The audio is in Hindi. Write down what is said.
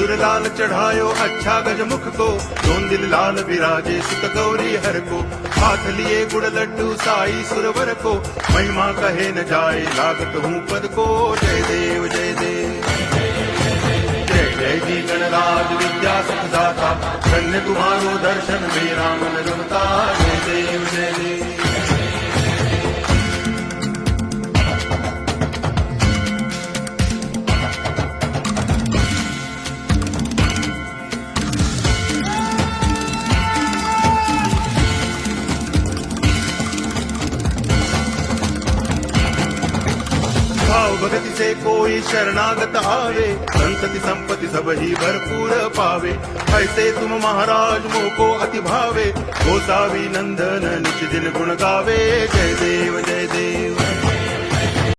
सिंदूर लाल चढ़ायो अच्छा गजमुख को, दोन दिल लाल विराजे सुत गौरी हर को, हाथ लिए गुड़ लड्डू साई सुरवर को, महिमा कहे न जाए लागत हूँ पद को। जय देव जय देव जय जय जी गणराज विद्या सुखदाता, धन्य तुम्हारो दर्शन मेरा मन रमता। जय देव जय देव भाव भगति से कोई शरणागत आवे, संतति संपत्ति सब ही भरपूर पावे। ऐसे तुम महाराज मोको अति भावे, गोसावी नंदन निच दिन गुण गावे। जय देव जय देव